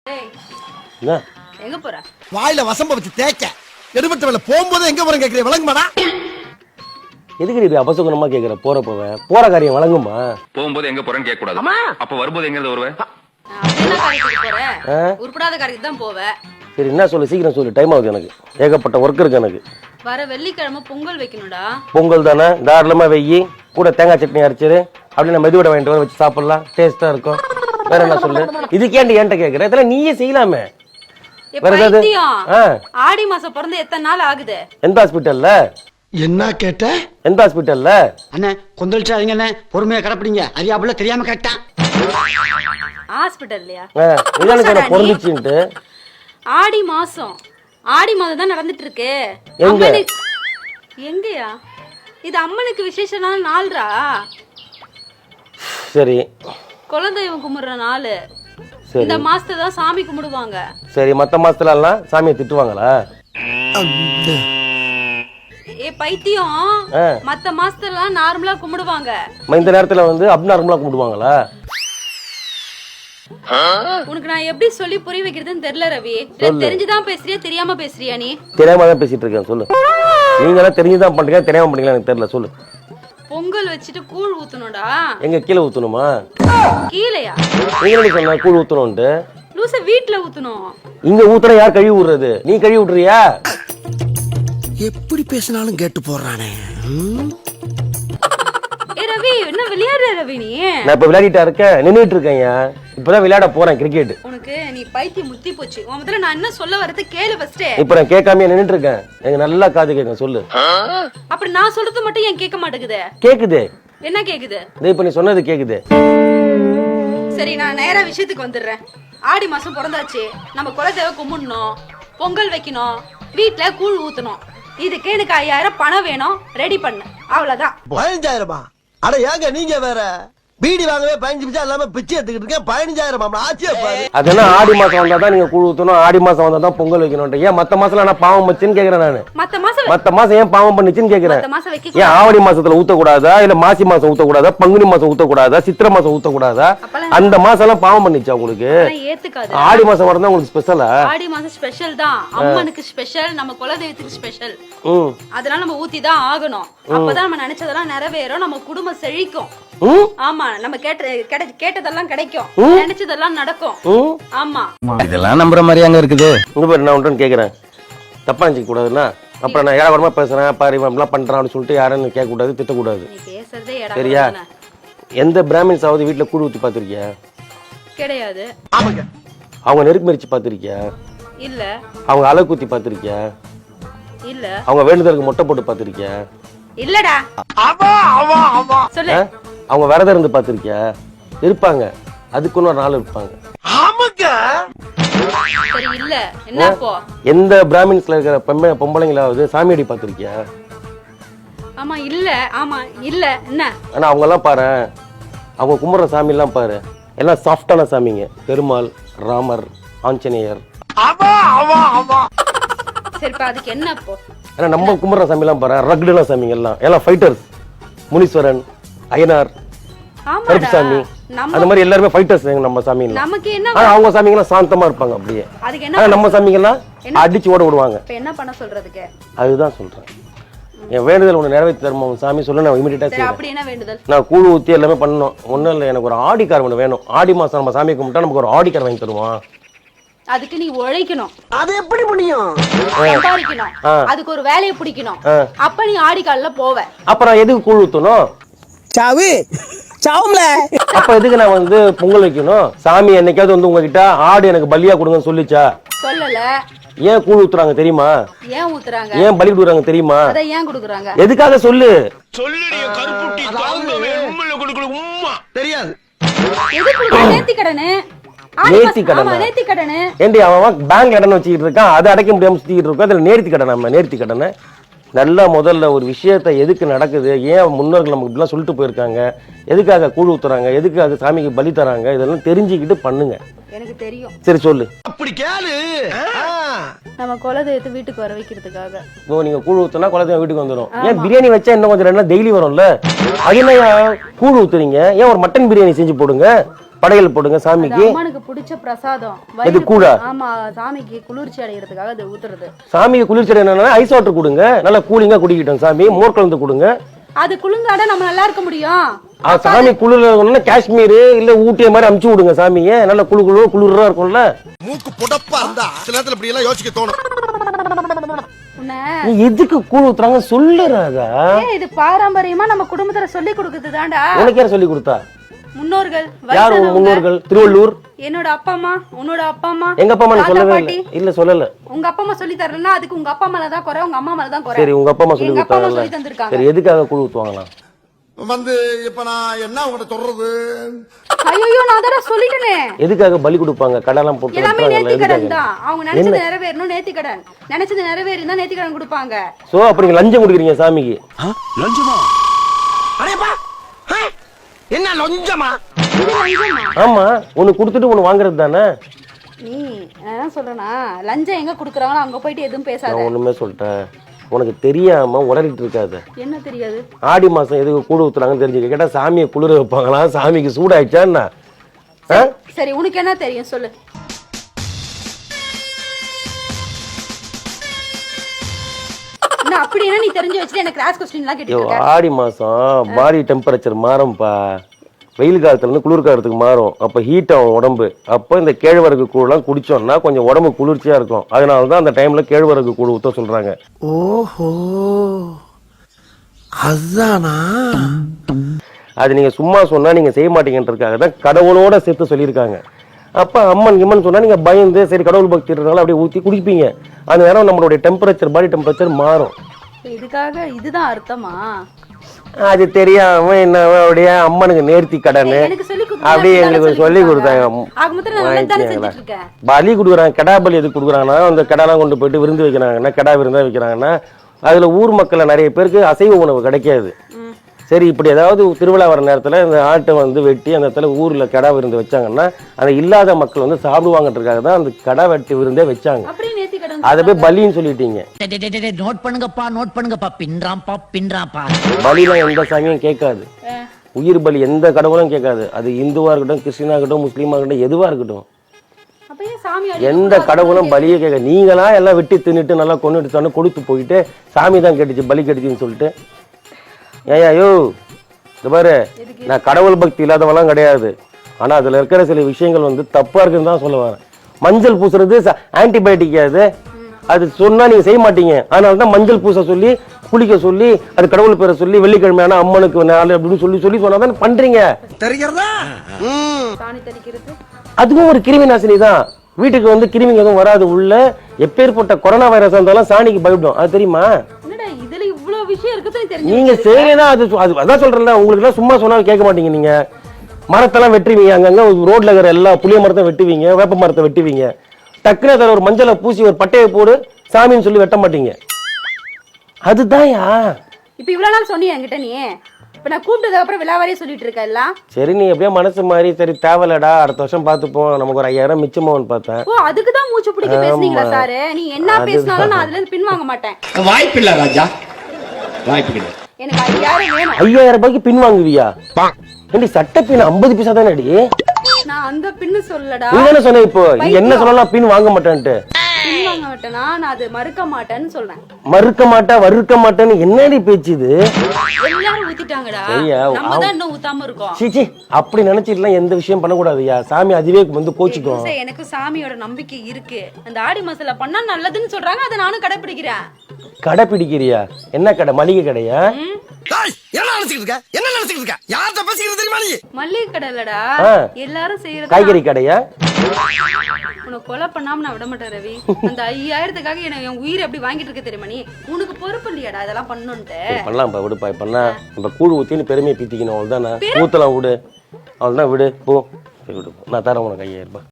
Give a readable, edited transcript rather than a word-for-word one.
என்ன எங்க போற? வாயில வசம்ப வச்சு தேய்க்க எடுபட்ட வேலை போகும்போது எங்க போறேன் கேக்குறேன் விளங்குமாடா? எதுக்கு நீ அபசகுணமா கேக்குற? போற காரியம் வழங்குமா? போகும்போது எங்க போறேன்னு கேட்க கூடாது. அப்ப வரும்போது எங்க வருவேன்? அப்படின்னா காரியத்துக்கு போற? உருப்படாத காரியத்துக்கு தான் போவ. சரி என்ன சொல்லு, சீக்கிரம் சொல்லு, டைம் ஆகுது எனக்கு. ஏகப்பட்ட ஒர்க் இருக்கு எனக்கு. வர வெள்ளிக்கிழமை பொங்கல் வைக்கணும்டா. பொங்கல் தானே, தாராளமா வெய்யி. கூட தேங்காய் சட்னி அரைச்சிரு, அப்படி நம்ம மெதுவடை வாங்கிட்டு வர வச்சு சாப்பிடலாம், டேஸ்டா இருக்கும். வேற என்ன சொல்லு? இதுக்கேண்டி என்கிட்ட கேக்குற? இதெல்லாம் நீயே செய்யலாமே. வேற ஏதாவது? ஆடி மாசம் பிறந்து எத்தனை நாள் ஆகுது? எந்த ஹாஸ்பிட்டல்ல? என்ன கேட்ட? எந்த ஹாஸ்பிட்டல்ல? அண்ணே கொந்தளிச்சாதீங்க அண்ணே, பொறுமையா கடப்பிடிங்க. அறியாப்புல தெரியாம கேட்டான். ஹாஸ்பிட்டல்லையா? இதானுக்கு பொருந்துச்சுன்ட்டு. ஆடி மாசம் தான் நடந்துட்டு இருக்கு. எங்கயா? இது அம்மனுக்கு விசேஷமான நாள்ரா. சரி, குலதெய்வம் கும்பிடுற நாள். இந்த மாசத்துல தான் சாமி கும்பிடுவாங்க. சரி, மத்த மாசத்துல எல்லாம் சாமியை திட்டுவாங்களா? பைத்தியம், மத்த மாசத்துல நார்மலா கும்பிடுவாங்க. இந்த நேரத்துல வந்து அப்நார்மலா கும்பிடுவாங்களா? உனக்கு நான் எப்படி சொல்லி புரிய வைக்கிறதுன்னு தெரியல ரவி. தெரிஞ்சுதான் பேசுறியா தெரியாம பேசுறியா? நீ தெரியாம தான் பேசிட்டு இருக்கேன், சொல்லு. நீங்க எல்லாம் தெரிஞ்சுதான் பண்றீங்க, தெரியாம பண்றீங்களா எனக்கு தெரியல, சொல்லு. பொங்கல் வச்சுட்டு கூழ் ஊத்தணும்டா. எங்க கீழே ஊத்தணுமா? கீழையா? நீங்க சொன்ன கூழ் ஊத்தணும்ட்டு. லூச வீட்ல ஊத்தணும். இங்க ஊத்துற யார் கழுவி விடுறது? நீ கழுவி விடுறியா? எப்படி பேசினாலும் கேட்டு போறானே. ரவி என்ன விளையாடுற ரவி? நீ நான் இப்ப விளையாடிட்டா இருக்கேன், நின்னுட்டு இருக்கேன். இப்பதான் விளையாட போறேன் கிரிக்கெட். உனக்கு நீ பைத்தியம் முத்தி போச்சு. முதல்ல நான் என்ன சொல்ல வரது கேளு ஃபர்ஸ்ட். இப்ப நான் கேட்காம நின்னுட்டு இருக்கேன், எனக்கு நல்லா காது கேட்க, சொல்லு. அப்படி நான் சொல்றது மட்டும் ஏன் கேட்க மாட்டேங்குது? கேக்குது. என்ன கேக்குது? இப்ப நீ சொன்னது கேக்குது. சரி, நான் நேரா விஷயத்துக்கு வந்துடுறேன். ஆடி மாசம் பிறந்தாச்சு, நம்ம குலதெய்வ கும்பிடணும், பொங்கல் வைக்கணும், வீட்டுல கூழ் ஊத்தணும். இதுக்கு எனக்கு 5000 பணம் வேணும், ரெடி பண்ணு. அவ்வளவுதான். 15000? அட ஏங்க நீங்க வேற பீடி வாங்கவே 15 பைசா இல்லாம பிச்சை எடுத்துக்கிட்டு இருக்கேன். 15000 ஆச்சே பாரு. அதெல்லாம் ஆடி மாசம் வந்தாதான் நீங்க கூழ் ஊத்தணும், ஆடி மாசம் வந்தாதான் பொங்கல் வைக்கணும். ஏன் மத்த மாசம் நான் பாவம் வச்சுன்னு கேக்குறேன் நானு. மத்த மாசம் ஏன் பாவம் பண்ணிச்சுன்னு கேக்குறேன். ஏன் ஆவணி மாசத்துல ஊத்த கூடாதா, இல்ல மாசி மாசம் ஊத்த கூடாதா, பங்குனி மாசம் ஊத்த கூடாதா, சித்திரை மாசம் ஊத்த கூடாதா? அந்த மாசம் எல்லாம் பாவம் பண்ணிச்சா உங்களுக்கு? ஆடி மாசம் வரதான் உங்களுக்கு ஸ்பெஷலா? ஆடி மாசம் ஸ்பெஷல் தான், அம்மனுக்கு ஸ்பெஷல், நம்ம குலதெய்வத்துக்கு ஸ்பெஷல். அதனால நம்ம ஊத்தி தான் ஆகணும். அப்பதான் நம்ம நினைச்சதெல்லாம் நிறைவேறும், நம்ம குடும்பம் செழிக்கும். ஆமா, நம்ம கேட்டதெல்லாம் கிடைக்கும், நினைச்சதெல்லாம் நடக்கும். ஆமா, இதெல்லாம் நம்புற மாதிரி அங்க இருக்குது. இங்க பாரு, நான் ஒன்று கேக்குறேன், தப்பா நினைக்க கூடாதுன்னா. அப்புறம் நான் ஏழாவரமா பேசுறேன் பாரு, இவன் பண்றான்னு சொல்லிட்டு யாரும் கேட்க கூடாது, திட்டக்கூடாது. சரியா? எந்த பிராமின்ஸாவது வீட்டுல கூழ் ஊத்தி பாத்திருக்கியா? கிடையாது. அவங்க நெருப்பு மரிச்சு பாத்திருக்கியா? இல்ல. அவங்க அலை குத்தி பாத்திருக்கியா? இல்ல. அவங்க வேண்டுதலுக்கு மொட்டை போட்டு பாத்திருக்கியா? இல்லடா. சொல்லு. அவங்க விரதம் இருந்து பாத்திருக்கியா? இருப்பாங்க, அதுக்குன்னு ஒரு நாள் இருப்பாங்க. சரி, இல்ல. என்ன போ? எந்த பிராமின்ஸ்ல இருக்கிற பொம்பளைங்களாவது சாமியடி பாத்திருக்கியா? ஆமா, இல்ல. ஆமா, இல்ல. என்ன? ஆனா அவங்க எல்லாம் பாரு, அவங்க கும்பிடுற சாமி எல்லாம் பாரு, எல்லாம் சாஃப்டான சாமிங்க. பெருமாள், ராமர், ஆஞ்சநேயர். சரிப்பா, அதுக்கு என்ன போ? ஏன்னா நம்ம கும்பிடுற சாமி எல்லாம் பாரு, ரக்டான சாமிங்க எல்லாம் ஃபைட்டர்ஸ். முனீஸ்வரன், அய்யனார், கருப்புசாமி, அந்த மாதிரி எல்லாருமே ஃபைட்டர்ஸ் நம்ம சாமி. நமக்கு என்ன? அவங்க சாமிங்க எல்லாம் சாந்தமா இருப்பாங்க அப்படியே. அதுக்கு என்ன? நம்ம சாமிங்க எல்லாம் அடிச்சு ஓட விடுவாங்க. என்ன பண்ண சொல்றதுக்கு? அதுதான் சொல்றேன். என் வேண்டுதல் ஒண்ணு நிறைவேற்றி தருமா சாமி? சொல்ல நான் இமிடியேட்டா செய்றேன். அப்படி என்ன வேண்டுதல்? நான் கூழ் ஊத்தி எல்லாமே பண்ணணும். ஒண்ணும் இல்ல, எனக்கு ஒரு ஆடி கார் ஒண்ணு வேணும். ஆடி மாசம் நம்ம சாமி கும்பிட்டா நமக்கு ஒரு ஆடி கார் வாங்கி தருவான். அதுக்கு நீ உழைக்கணும். அது எப்படி முடியும்? சம்பாதிக்கணும். அதுக்கு ஒரு வேலையை பிடிக்கணும். அப்ப நீ ஆடி கால்ல போவ. அப்புறம் எதுக்கு கூழ் ஊத்தணும்? சாவு சாவும்ல. அப்ப எதுக்கு நான் வந்து பொங்கல் வைக்கணும்? சாமி என்னைக்காவது வந்து உங்ககிட்ட ஆடு எனக்கு பலியா கொடுங்கன்னு சொல்லிச்சா? சொல்லல. ஏன் கூழ் ஊத்துறாங்க தெரியுமா? ஏன் ஊத்துறாங்க? ஏன் பலி கொடுக்குறாங்க தெரியுமா? அத ஏன் கொடுக்குறாங்க? எதுக்காக சொல்லு. சொல்லுடிய கருப்புட்டி தாங்கவே உம்மல கொடுக்கல உம்மா தெரியாது. எதுக்கு நேத்தி கடனே? நேத்தி கடனே. ஏண்டி அவன் பேங்க்ல கடன் வச்சிட்டு இருக்கான், அதை அடைக்க முடியாம சுத்திட்டு இருக்கான். அதுல நேர்த்தி கடன். நம்ம நேர்த்தி கடனை நல்லா முதல்ல ஒரு விஷயத்த எதுக்கு நடக்குது, ஏன் முன்னோர்கள் நமக்கு இப்படிலாம் சொல்லிட்டு போயிருக்காங்க, எதுக்காக கூழ் ஊத்துறாங்க, எதுக்காக சாமிக்கு பலி தராங்க, இதெல்லாம் தெரிஞ்சுக்கிட்டு பண்ணுங்க. எனக்கு தெரியும். சரி சொல்லு. அப்படி கேளு. நம்ம குலதெய்வத்தை வீட்டுக்கு வர வைக்கிறதுக்காக. நீங்க கூழ் ஊத்துனா குலதெய்வம் வீட்டுக்கு வந்துடும். ஏன் பிரியாணி வச்சா இன்னும் கொஞ்சம் ரெண்டு டெய்லி வரும்ல? அது என்ன கூழ் ஊத்துறீங்க? ஏன் ஒரு மட்டன் பிரியாணி செஞ்சு போடுங்க. படையல் போடுங்க சாமிக்கு. அம்மனுக்கு பிடிச்ச பிரசாதம். இது கூழா? ஆமா, சாமிக்கு குளிர்ச்சி அடைகிறதுக்காக அது ஊத்துறது. சாமிக்கு குளிர்ச்சி என்னன்னா ஐஸ் வாட்டர் கொடுங்க, நல்லா கூலிங்கா குடிக்கிட்டோம். சாமி மோர் கலந்து கொடுங்க. அது குளிர்ந்தாட நம்ம நல்லா இருக்க முடியும். சாமி குளிர்ல காஷ்மீர் இல்ல ஊட்டிய மாதிரி அமுச்சு விடுங்க சாமியை, நல்லா குளிரா இருக்கும்ல. மூக்கு புடப்பா இருந்தா சில நேரத்துல இப்படி எல்லாம் யோசிக்க தோணும். நீ எதுக்கு கூழ் ஊத்துறாங்க சொல்லுறாங்க. இது பாரம்பரியமா நம்ம குடும்பத்துல சொல்லி கொடுக்குது தான்டா. உனக்கு யார் சொல்லி கொடுத்தா? முன்னோர்கள். யார் முன்னோர்கள்? திருவள்ளூர். என்னோட அப்பா அம்மா, உன்னோட அப்பா அம்மா. எங்க அப்பா அம்மா சொல்லவே இல்ல சொல்லல. உங்க அப்பா அம்மா சொல்லி தரலன்னா அதுக்கு உங்க அப்பா மேல தான் குறை, உங்க அம்மா மேல தான் குறை. சரி உங்க அப்பா அம்மா சொல்லி கொடுத்தாங்க. தந்திருக்காங்க. சரி எதுக்காக கூழ் ஊத்துவாங்களா? வந்து இப்ப நான் என்ன உங்கள்ட்ட சொல்றது? ஐயோ நான் அதட சொல்லிட்டேனே. எதுக்காக பலி கொடுப்பாங்க? கடலாம் போட்டு எல்லாமே நேர்த்திக்கடன் தான். அவங்க நினைச்சது நிறைவேறணும், நேர்த்திக்கடன். நினைச்சது நிறைவேறினா நேர்த்திக்கடன் கொடுப்பாங்க. சோ அப்ப நீங்க லஞ்சம் கொடுக்குறீங்க சாமிக்கு? லஞ்சமா? அடேப்பா என்ன லஞ்சமா? ஆமா, ஒன்னு கொடுத்துட்டு ஒன்னு வாங்குறது தானே. நீ என்ன சொல்றனா, லஞ்சம் எங்க குடுக்குறாங்களோ அங்க போயிட்டு எதுவும் பேசாத. நான் ஒண்ணுமே சொல்லிட்டேன். உனக்கு தெரியாம உளறிட்டு இருக்காது. என்ன தெரியாது? ஆடி மாசம் எதுக்கு கூழ் ஊத்துறாங்கன்னு தெரிஞ்சுக்க. கேட்டா சாமியை குளிர வைப்பாங்களா? சாமிக்கு சூடாயிடுச்சா என்ன? சரி உனக்கு என்ன தெரியும் சொல்லு. அப்படினா நீ தெரிஞ்சு வச்சிட்டு எனக்கு கிளாஸ் क्वेश्चनலாம் கேட்டிட்டு இருக்க. ஆடி மாசம் பாடி டெம்பரேச்சர் மாறும்பா. வெயில் காலத்துல இருந்து குளிர் காலத்துக்கு மாறும். அப்ப ஹீட் ஆகும் உடம்பு. அப்ப இந்த கேழ்வரகு கூழ்லாம் குடிச்சோம்னா கொஞ்சம் உடம்பு குளிர்ச்சியா இருக்கும். அதனாலதான் அந்த டைம்ல கேழ்வரகு கூழ் ஊத்த சொல்றாங்க. ஓஹோ அதானா? அது நீங்க சும்மா சொன்னா நீங்க செய்ய மாட்டீங்கன்றதுக்காக தான் கடவுளோட சேர்த்து சொல்லியிருக்காங்க. அப்ப அம்மன் கிம்மன் சொன்னா நீங்க பயந்து சரி கடவுள் பக்தி இருந்தாலும் அப்படியே ஊத்தி குடிப்பீங்க. அந்த நேரம் நம்மளுடைய டெம்பரேச்சர் பாடி டெம்பரேச்சர் மாறும். இதுக்காக இதுதான் அர்த்தமா? அது தெரியாம என்ன அப்படியே அம்மனுக்கு நேர்த்தி கடன் அப்படியே எங்களுக்கு சொல்லி கொடுத்தாங்க. பலி கொடுக்குறாங்க. கெடா பலி எதுக்கு கொடுக்குறாங்கன்னா அந்த கெடாலாம் கொண்டு போயிட்டு விருந்து வைக்கிறாங்கன்னா, கெடா விருந்தா வைக்கிறாங்கன்னா அதுல ஊர் மக்கள் நிறைய பேருக்கு அசைவ உணவு கிடைக்காது. சரி இப்படி ஏதாவது திருவிழா வர நேரத்துல இந்த ஆட்டை வந்து வெட்டி அந்த இடத்துல ஊர்ல கெடா விருந்து வச்சாங்கன்னா அந்த இல்லாத மக்கள் வந்து சாப்பிடுவாங்கன்றதுக்காக தான் அந்த கெடா வெட்டி விருந்தே வச்சாங்க. அத போய் பலின்னு சொல்லிட்டீங்க. நோட் பண்ணுங்கப்பா, நோட் பண்ணுங்கப்பா. பின்றாம்பா பின்றாம்பா. பலிலாம் எந்த சாமியும் கேட்காது. உயிர் பலி எந்த கடவுளும் கேட்காது. அது இந்துவா இருக்கட்டும், கிறிஸ்டினா இருக்கட்டும், முஸ்லீமா இருக்கட்டும், எதுவா இருக்கட்டும், எந்த கடவுளும் பலியே கேட்க. நீங்களா எல்லாம் வெட்டி தின்னுட்டு நல்லா கொண்டுட்டு கொடுத்து போயிட்டு சாமி தான் கேட்டுச்சு பலி கேட்டுச்சுன்னு சொல்லிட்டு ஏய்யோ இது பாரு, நான் கடவுள் பக்தி இல்லாதவெல்லாம் கிடையாது. ஆனா அதுல இருக்கிற சில விஷயங்கள் வந்து தப்பா இருக்குன்னு தான் சொல்ல வரேன். மஞ்சள் பூசுறது ஆன்டிபயோட்டிக். அது சொன்னா நீங்க செய்ய மாட்டீங்க. அதனாலதான் மஞ்சள் பூச சொல்லி குளிக்க சொல்லி அது கடவுள் பேரை சொல்லி வெள்ளிக்கிழமையான அம்மனுக்கு நாள் அப்படின்னு சொல்லி சொல்லி சொன்னாதான் பண்றீங்க. அதுவும் ஒரு கிருமி நாசினி தான். வீட்டுக்கு வந்து கிருமிங்க எதுவும் வராது. உள்ள எப்பேற்பட்ட கொரோனா வைரஸ் இருந்தாலும் சாணிக்கு பயப்படும். அது தெரியுமா? நீங்க செய்யலன்னா அது அதான் சொல்றேன்ல, உங்களுக்கு எல்லாம் சும்மா சொன்னா கேட்க மாட்டீங்க. நீங்க மரத்தெல்லாம் வெட்டுவீங்க, அங்கங்க ரோட்ல இருக்கிற எல்லா புளிய மரத்தை வெட்டுவீங்க, வேப்ப மரத்தை வெட்டுவீங்க. டக்குனு அதில் ஒரு மஞ்சளை பூசி ஒரு பட்டையை போடு சாமின்னு சொல்லி வெட்ட மாட்டீங்க. அதுதான்யா. இப்ப இவ்வளவு நாள் சொன்னீங்க என்கிட்ட. நீ இப்ப நான் கூப்பிட்டதுக்கு அப்புறம் விலாவாரியே சொல்லிட்டு இருக்க எல்லாம். சரி நீ எப்படியா மனசு மாதிரி சரி தேவலடா அடுத்த வருஷம் பாத்துப்போம் நமக்கு ஒரு 5000 மிச்சமாவும் பார்த்தேன். ஓ அதுக்கு தான் மூச்சு பிடிக்க பேசுனீங்களா சார்? நீ என்ன பேசினாலும் நான் அதுல இருந்து பின் வாங்க மாட்டேன். வாய்ப்பு இல்ல ராஜா, வாய்ப்பு இல்ல. எனக்கு 5000 வேணும். 5000 ரூபாய்க்கு பின் வாங்குவியா? ஏண்டி சட்ட பின் 50 பைசா தானே அடி? நான் அந்த பின்னு சொல்லடா. நீ என்ன சொன்ன? இப்போ என்ன சொல்லலாம் பின் வாங்க மாட்டேன்ட்டு? பின் வாங்க மாட்டேனா? நான் அது மறுக்க மாட்டேன்னு சொல்றேன். மறுக்க மாட்டா வறுக்க மாட்டேன்னு என்னடி பேச்சு இது? எல்லாரும் ஊத்திட்டாங்கடா, நம்ம தான் இன்னும் ஊத்தாம இருக்கோம். சீ அப்படி நினைச்சிட்டுலாம் எந்த விஷயம் பண்ண கூடாதுயா. சாமி அதுவே வந்து கோச்சிக்கும். எனக்கு சாமியோட நம்பிக்கை இருக்கு. அந்த ஆடி மாசத்துல பண்ணா நல்லதுன்னு சொல்றாங்க, அதை நானும் கடைபிடிக்கிறேன். கடைபிடிக்கிறியா? என்ன கடை? மளிகை கடையா? என்ன நினைச்சிட்டு இருக்க? என்ன நினைச்சிட்டு இருக்க? யார்ட்ட பேசிக்கிறது தெரியுமா நீ? மளிகை கடை இல்லடா, எல்லாரும் செய்யறது. காய்கறி கடையா? உன்னை கொலை பண்ணாம நான் விட மாட்டேன் ரவி. அந்த 5000த்துக்காக என் உயிர் எப்படி வாங்கிட்டு இருக்க தெரியுமா நீ? உனக்கு பொறுப்பு இல்லையாடா இதெல்லாம் பண்ணணும்ட்டு? பண்ணலாம்ப்பா, விடுப்பா. பண்ணா இப்ப கூழ் ஊத்தின்னு பெருமையை பீத்திக்கணும். அவ்வளவுதானே. ஊத்தலாம் விடு, அவ்வளவுதான் விடு போ. விடு, நான் தரேன் உனக்கு 5000 ரூபாய்.